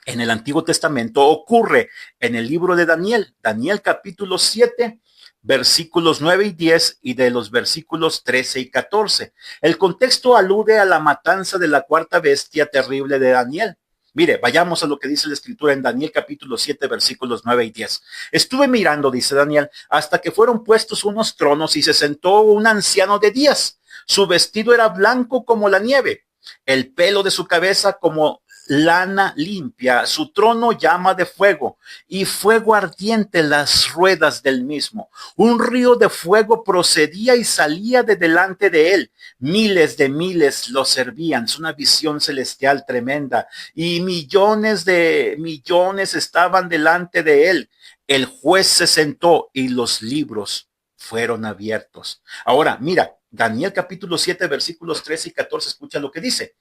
en el Antiguo Testamento ocurre en el libro de Daniel, Daniel capítulo 7, versículos 9 y 10 y de los versículos 13 y 14. El contexto alude a la matanza de la cuarta bestia terrible de Daniel. Mire, vayamos a lo que dice la escritura en Daniel capítulo 7, versículos 9 y 10. Estuve mirando, dice Daniel, hasta que fueron puestos unos tronos y se sentó un anciano de días. Su vestido era blanco como la nieve, el pelo de su cabeza como lana limpia, su trono llama de fuego y fuego ardiente las ruedas del mismo. Un río de fuego procedía y salía de delante de él. Miles de miles lo servían. Es una visión celestial tremenda y millones de millones estaban delante de él. El juez se sentó y los libros fueron abiertos. Ahora, mira, Daniel capítulo 7, versículos 13 y 14, escucha lo que dice.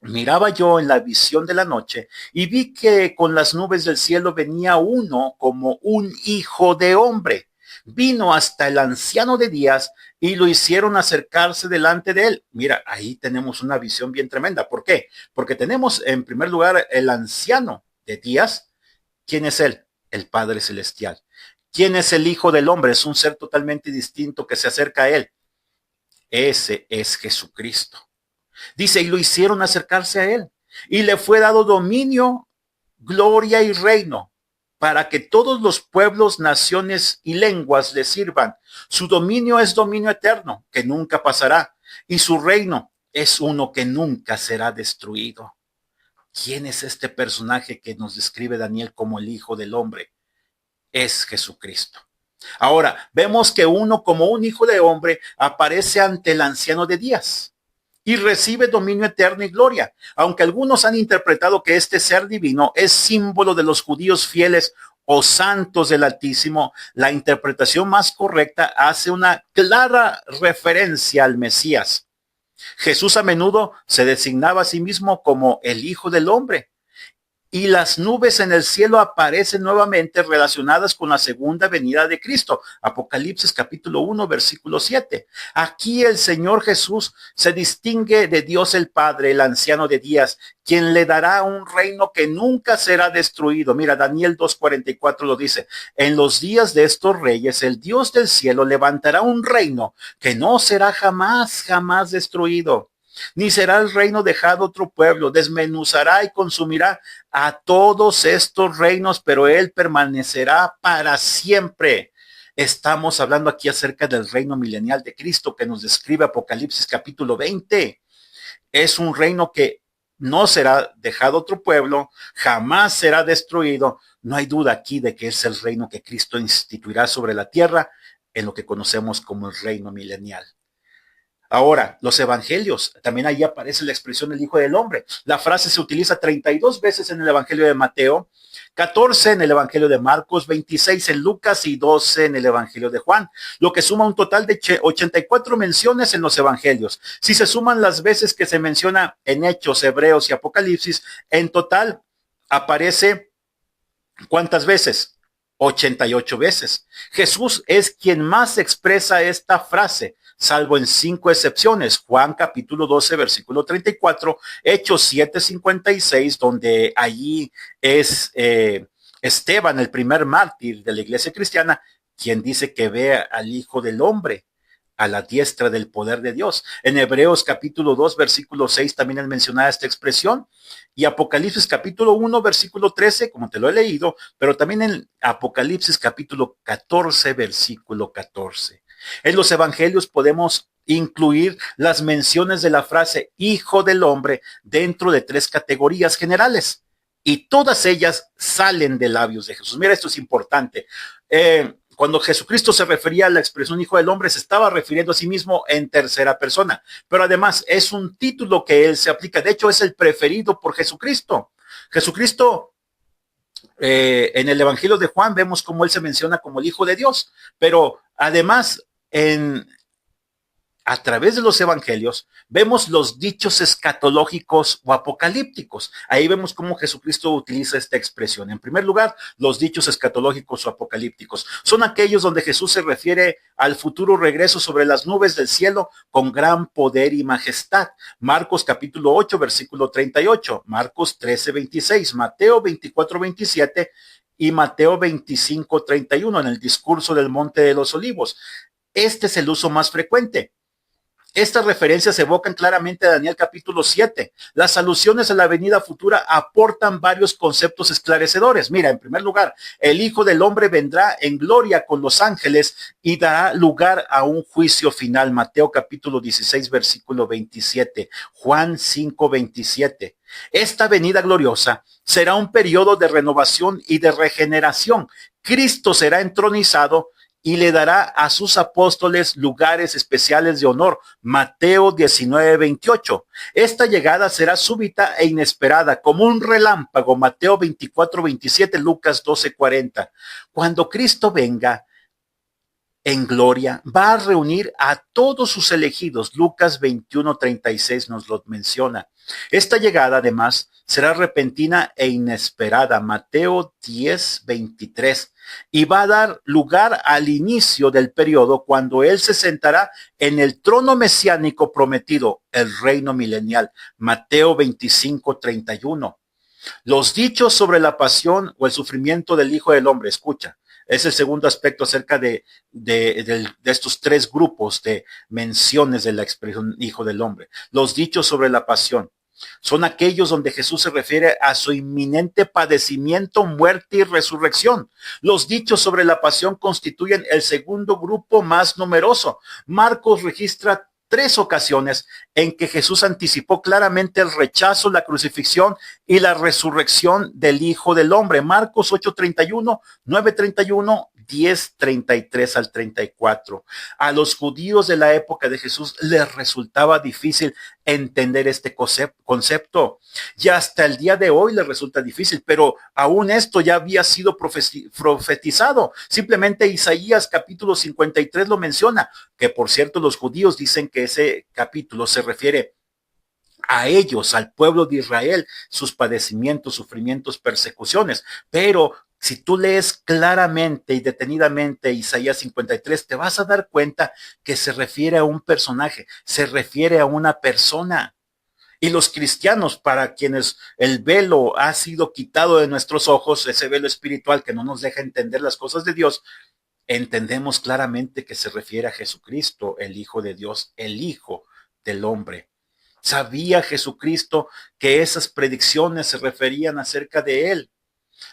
Miraba yo en la visión de la noche y vi que con las nubes del cielo venía uno como un hijo de hombre. Vino hasta el anciano de días y lo hicieron acercarse delante de él. Mira, ahí tenemos una visión bien tremenda. ¿Por qué? Porque tenemos en primer lugar el anciano de días. ¿Quién es él? El Padre Celestial. ¿Quién es el Hijo del Hombre? Es un ser totalmente distinto que se acerca a él. Ese es Jesucristo. Dice, y lo hicieron acercarse a él. Y le fue dado dominio, gloria y reino, para que todos los pueblos, naciones y lenguas le sirvan. Su dominio es dominio eterno, que nunca pasará. Y su reino es uno que nunca será destruido. ¿Quién es este personaje que nos describe Daniel como el Hijo del Hombre? Es Jesucristo. Ahora, vemos que uno como un hijo de hombre aparece ante el anciano de días y recibe dominio eterno y gloria. Aunque algunos han interpretado que este ser divino es símbolo de los judíos fieles o santos del Altísimo, la interpretación más correcta hace una clara referencia al Mesías. Jesús a menudo se designaba a sí mismo como el Hijo del Hombre. Y las nubes en el cielo aparecen nuevamente relacionadas con la segunda venida de Cristo. Apocalipsis capítulo 1, versículo 7. Aquí el Señor Jesús se distingue de Dios el Padre, el anciano de días, quien le dará un reino que nunca será destruido. Mira, Daniel 2:44 lo dice. En los días de estos reyes, el Dios del cielo levantará un reino que no será jamás destruido. Ni será el reino dejado otro pueblo, desmenuzará y consumirá a todos estos reinos, pero él permanecerá para siempre. Estamos hablando aquí acerca del reino milenial de Cristo que nos describe Apocalipsis capítulo 20. Es un reino que no será dejado otro pueblo, jamás será destruido. No hay duda aquí de que es el reino que Cristo instituirá sobre la tierra en lo que conocemos como el reino milenial. Ahora, los evangelios, también ahí aparece la expresión del Hijo del Hombre. La frase se utiliza 32 veces en el Evangelio de Mateo, 14 en el Evangelio de Marcos, 26 en Lucas y 12 en el Evangelio de Juan, lo que suma un total de 84 menciones en los Evangelios. Si se suman las veces que se menciona en Hechos, Hebreos y Apocalipsis, en total aparece ¿cuántas veces? 88 veces. Jesús es quien más expresa esta frase, salvo en 5 excepciones. Juan capítulo 12, versículo 34, Hechos 7, 56, donde allí es Esteban, el primer mártir de la iglesia cristiana, quien dice que ve al Hijo del Hombre a la diestra del poder de Dios. En Hebreos capítulo 2, versículo 6 también es mencionada esta expresión. Y Apocalipsis capítulo 1, versículo 13, como te lo he leído, pero también en Apocalipsis capítulo 14, versículo 14. En los evangelios podemos incluir las menciones de la frase Hijo del Hombre dentro de 3 categorías generales. Y todas ellas salen de labios de Jesús. Mira, esto es importante. Cuando Jesucristo se refería a la expresión Hijo del Hombre, se estaba refiriendo a sí mismo en tercera persona. Pero además es un título que él se aplica. De hecho, es el preferido por Jesucristo. Jesucristo En el Evangelio de Juan vemos cómo él se menciona como el Hijo de Dios, pero además a través de los evangelios, vemos los dichos escatológicos o apocalípticos. Ahí vemos cómo Jesucristo utiliza esta expresión. En primer lugar, los dichos escatológicos o apocalípticos son aquellos donde Jesús se refiere al futuro regreso sobre las nubes del cielo con gran poder y majestad. Marcos capítulo 8, versículo 38, Marcos 13, 26, Mateo 24, 27 y Mateo 25, 31 en el discurso del Monte de los Olivos. Este es el uso más frecuente. Estas referencias evocan claramente a Daniel capítulo 7. Las alusiones a la venida futura aportan varios conceptos esclarecedores. Mira, en primer lugar, el Hijo del Hombre vendrá en gloria con los ángeles y dará lugar a un juicio final. Mateo capítulo 16, versículo 27. Juan 5, 27. Esta venida gloriosa será un periodo de renovación y de regeneración. Cristo será entronizado y le dará a sus apóstoles lugares especiales de honor. Mateo 19, 28. Esta llegada será súbita e inesperada, como un relámpago. Mateo 24, 27, Lucas 12, 40. Cuando Cristo venga en gloria, va a reunir a todos sus elegidos. Lucas 21, 36 nos lo menciona. Esta llegada, además, será repentina e inesperada. Mateo 10, 23. Y va a dar lugar al inicio del periodo cuando él se sentará en el trono mesiánico prometido, el reino milenial. Mateo 25, 31. Los dichos sobre la pasión o el sufrimiento del Hijo del Hombre, escucha, es el segundo aspecto acerca de estos tres grupos de menciones de la expresión Hijo del Hombre. Los dichos sobre la pasión son aquellos donde Jesús se refiere a su inminente padecimiento, muerte y resurrección. Los dichos sobre la pasión constituyen el segundo grupo más numeroso. Marcos registra 3 ocasiones en que Jesús anticipó claramente el rechazo, la crucifixión y la resurrección del Hijo del Hombre. Marcos 8:31, 9:31, 10:33 al 34. A los judíos de la época de Jesús les resultaba difícil entender este concepto. Y hasta el día de hoy les resulta difícil, pero aún esto ya había sido profetizado. Simplemente Isaías capítulo 53 lo menciona, que por cierto los judíos dicen que ese capítulo se refiere a ellos, al pueblo de Israel, sus padecimientos, sufrimientos, persecuciones. Pero si tú lees claramente y detenidamente Isaías 53, te vas a dar cuenta que se refiere a un personaje, se refiere a una persona. Y los cristianos, para quienes el velo ha sido quitado de nuestros ojos, ese velo espiritual que no nos deja entender las cosas de Dios, entendemos claramente que se refiere a Jesucristo, el Hijo de Dios, el Hijo del Hombre. ¿Sabía Jesucristo que esas predicciones se referían acerca de él?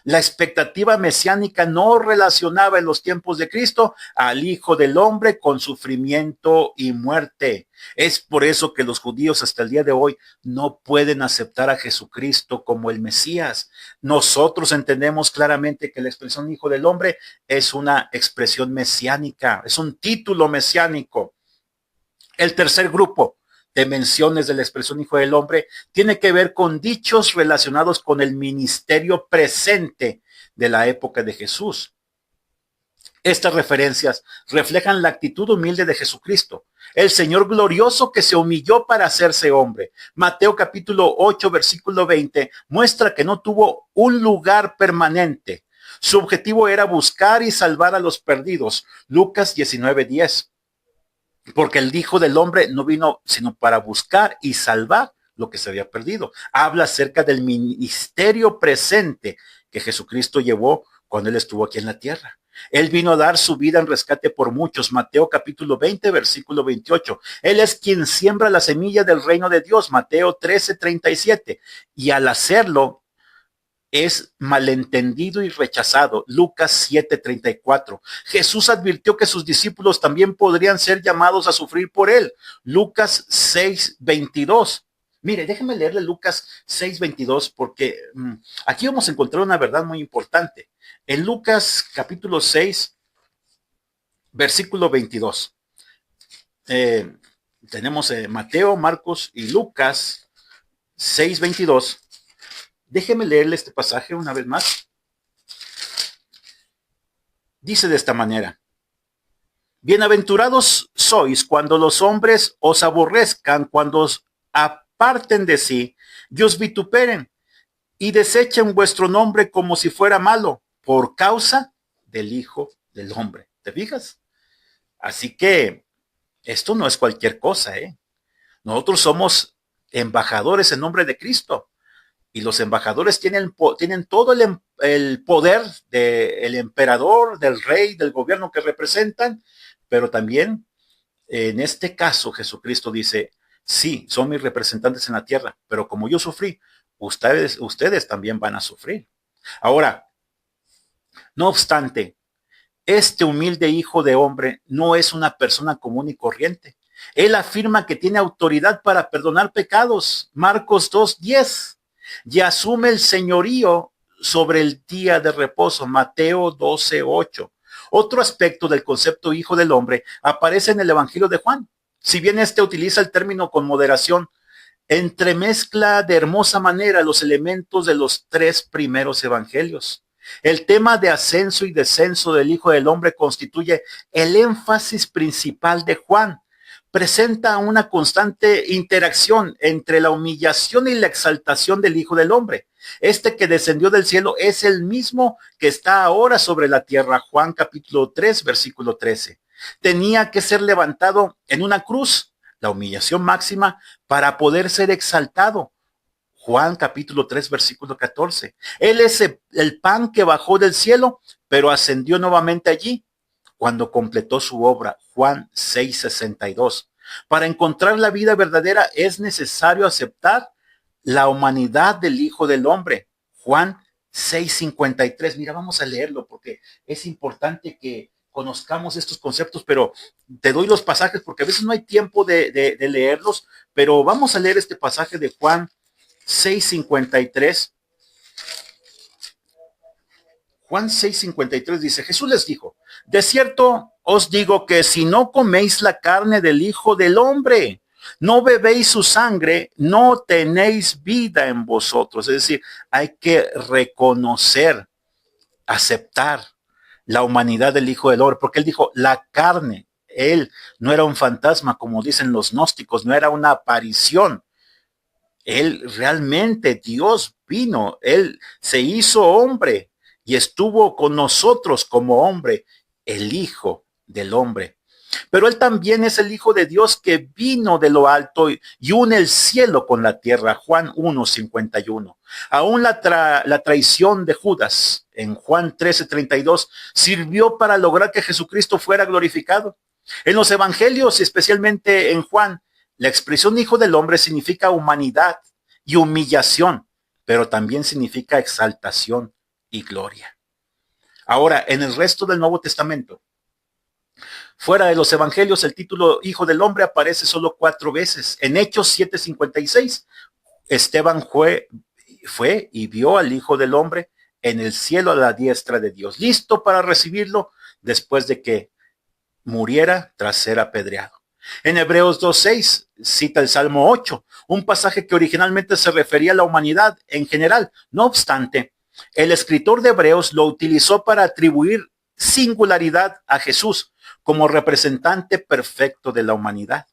La expectativa mesiánica no relacionaba en los tiempos de Cristo al Hijo del Hombre con sufrimiento y muerte. Es por eso que los judíos hasta el día de hoy no pueden aceptar a Jesucristo como el Mesías. Nosotros entendemos claramente que la expresión Hijo del Hombre es una expresión mesiánica, es un título mesiánico. El tercer grupo de menciones de la expresión Hijo del Hombre tiene que ver con dichos relacionados con el ministerio presente de la época de Jesús. Estas referencias reflejan la actitud humilde de Jesucristo, el Señor glorioso que se humilló para hacerse hombre. Mateo capítulo 8, versículo 20 muestra que no tuvo un lugar permanente. Su objetivo era buscar y salvar a los perdidos. Lucas 19, 10. Porque el Hijo del Hombre no vino sino para buscar y salvar lo que se había perdido. Habla acerca del ministerio presente que Jesucristo llevó cuando él estuvo aquí en la tierra. Él vino a dar su vida en rescate por muchos. Mateo capítulo 20, versículo 28. Él es quien siembra la semilla del reino de Dios. Mateo 13, 37. Y al hacerlo, es malentendido y rechazado. Lucas 7:34. Jesús advirtió que sus discípulos también podrían ser llamados a sufrir por él. Lucas 6:22. Mire, déjeme leerle Lucas 6:22 porque aquí vamos a encontrar una verdad muy importante. En Lucas capítulo 6, versículo 22. Tenemos Mateo, Marcos y Lucas 6:22. Déjeme leerle este pasaje una vez más. Dice de esta manera: bienaventurados sois cuando los hombres os aborrezcan, cuando os aparten de sí y os vituperen y desechen vuestro nombre como si fuera malo, por causa del Hijo del Hombre. ¿Te fijas? Así que esto no es cualquier cosa, ¿eh? Nosotros somos embajadores en nombre de Cristo. Y los embajadores tienen todo el poder del emperador, del rey, del gobierno que representan, pero también en este caso Jesucristo dice: sí, son mis representantes en la tierra, pero como yo sufrí, ustedes también van a sufrir. Ahora, no obstante, este humilde hijo de hombre no es una persona común y corriente. Él afirma que tiene autoridad para perdonar pecados, Marcos 2:10, y asume el señorío sobre el día de reposo, Mateo 12:8. Otro aspecto del concepto hijo del hombre aparece en el Evangelio de Juan. Si bien este utiliza el término con moderación, entremezcla de hermosa manera los elementos de los tres primeros evangelios. El tema de ascenso y descenso del Hijo del Hombre constituye el énfasis principal de Juan. Presenta una constante interacción entre la humillación y la exaltación del Hijo del Hombre. Este que descendió del cielo es el mismo que está ahora sobre la tierra. Juan capítulo 3, versículo 13. Tenía que ser levantado en una cruz, la humillación máxima, para poder ser exaltado. Juan capítulo 3, versículo 14. Él es el pan que bajó del cielo, pero ascendió nuevamente allí cuando completó su obra. Juan 6:62. Para encontrar la vida verdadera es necesario aceptar la humanidad del Hijo del Hombre. Juan 6:53. Mira, vamos a leerlo porque es importante que conozcamos estos conceptos, pero te doy los pasajes porque a veces no hay tiempo de leerlos, pero vamos a leer este pasaje de Juan 6:53. Juan 6:53 dice: Jesús les dijo: de cierto os digo que si no coméis la carne del Hijo del Hombre, no bebéis su sangre, no tenéis vida en vosotros. Es decir, hay que reconocer, aceptar la humanidad del Hijo del Hombre, porque él dijo: la carne. Él no era un fantasma, como dicen los gnósticos, no era una aparición. Él realmente, Dios vino, Él se hizo hombre y estuvo con nosotros como hombre, el Hijo del Hombre. Pero Él también es el Hijo de Dios que vino de lo alto y une el cielo con la tierra. Juan 1:51. Aún la traición de Judas en Juan 13:32 sirvió para lograr que Jesucristo fuera glorificado. En los evangelios y especialmente en Juan, la expresión Hijo del Hombre significa humanidad y humillación, pero también significa exaltación y gloria. Ahora, en el resto del Nuevo Testamento, fuera de los evangelios, el título Hijo del Hombre aparece solo 4 veces. En Hechos 7:56, Esteban fue y vio al Hijo del Hombre en el cielo a la diestra de Dios, listo para recibirlo después de que muriera tras ser apedreado. En Hebreos 2:6 cita el Salmo 8, un pasaje que originalmente se refería a la humanidad en general. No obstante, el escritor de Hebreos lo utilizó para atribuir singularidad a Jesús como representante perfecto de la humanidad.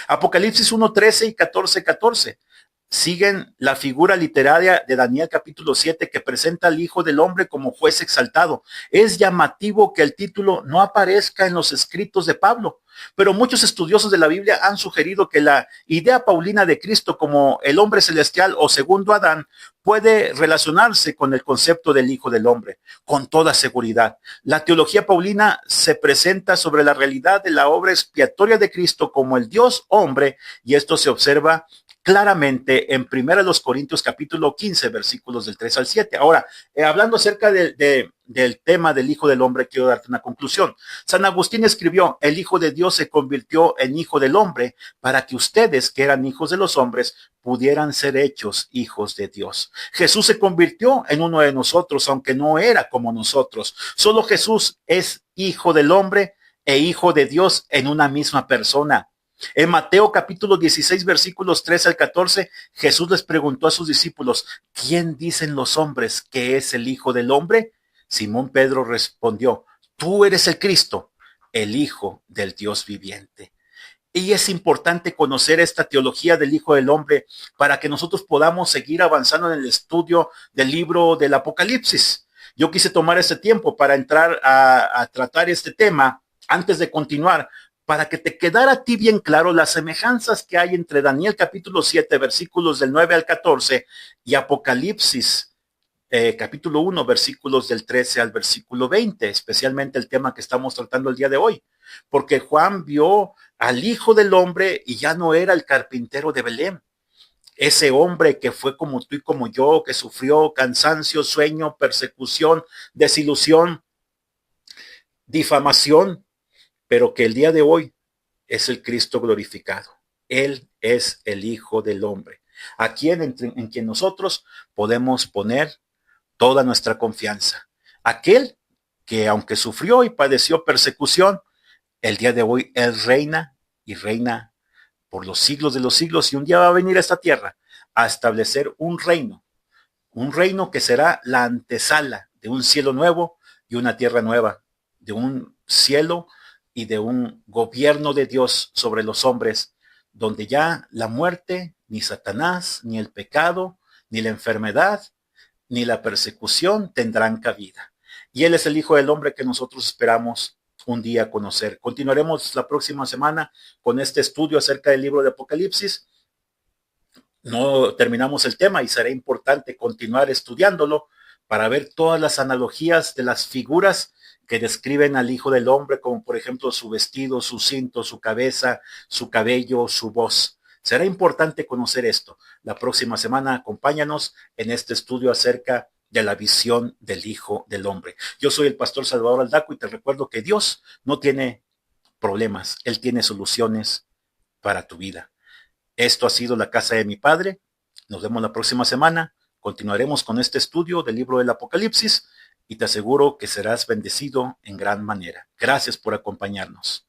Apocalipsis 1:13 y 14:14 siguen la figura literaria de Daniel capítulo 7 que presenta al Hijo del Hombre como juez exaltado. Es llamativo que el título no aparezca en los escritos de Pablo, pero muchos estudiosos de la Biblia han sugerido que la idea paulina de Cristo como el hombre celestial o segundo Adán puede relacionarse con el concepto del Hijo del Hombre, con toda seguridad. La teología paulina se presenta sobre la realidad de la obra expiatoria de Cristo como el Dios hombre, y esto se observa claramente en 1 Corintios capítulo 15, versículos del 3 al 7. Ahora, hablando acerca del tema del Hijo del Hombre, quiero darte una conclusión. San Agustín escribió: el Hijo de Dios se convirtió en Hijo del Hombre para que ustedes, que eran hijos de los hombres, pudieran ser hechos hijos de Dios. Jesús se convirtió en uno de nosotros, aunque no era como nosotros. Solo Jesús es Hijo del Hombre e Hijo de Dios en una misma persona. En Mateo capítulo 16, versículos 3 al 14, Jesús les preguntó a sus discípulos: ¿quién dicen los hombres que es el Hijo del Hombre? Simón Pedro respondió: Tú eres el Cristo, el Hijo del Dios viviente. Y es importante conocer esta teología del Hijo del Hombre para que nosotros podamos seguir avanzando en el estudio del libro del Apocalipsis. Yo quise tomar este tiempo para entrar a tratar este tema antes de continuar, para que te quedara a ti bien claro las semejanzas que hay entre Daniel capítulo 7, versículos del 9 al 14 y Apocalipsis capítulo 1, versículos del 13 al versículo 20, especialmente el tema que estamos tratando el día de hoy. Porque Juan vio al Hijo del Hombre y ya no era el carpintero de Belén. Ese hombre que fue como tú y como yo, que sufrió cansancio, sueño, persecución, desilusión, difamación, pero que el día de hoy es el Cristo glorificado. Él es el Hijo del Hombre, a quien en quien nosotros podemos poner toda nuestra confianza. Aquel que aunque sufrió y padeció persecución, el día de hoy Él reina y reina por los siglos de los siglos, y un día va a venir a esta tierra a establecer un reino que será la antesala de un cielo nuevo y una tierra nueva, de un cielo y de un gobierno de Dios sobre los hombres, donde ya la muerte, ni Satanás, ni el pecado, ni la enfermedad, ni la persecución tendrán cabida. Y Él es el Hijo del Hombre que nosotros esperamos un día conocer. Continuaremos la próxima semana con este estudio acerca del libro de Apocalipsis. No terminamos el tema y será importante continuar estudiándolo para ver todas las analogías de las figuras que describen al Hijo del Hombre, como por ejemplo su vestido, su cinto, su cabeza, su cabello, su voz. Será importante conocer esto. La próxima semana acompáñanos en este estudio acerca de la visión del Hijo del Hombre. Yo soy el pastor Salvador Aldaco y te recuerdo que Dios no tiene problemas, Él tiene soluciones para tu vida. Esto ha sido la casa de mi Padre. Nos vemos la próxima semana. Continuaremos con este estudio del libro del Apocalipsis y te aseguro que serás bendecido en gran manera. Gracias por acompañarnos.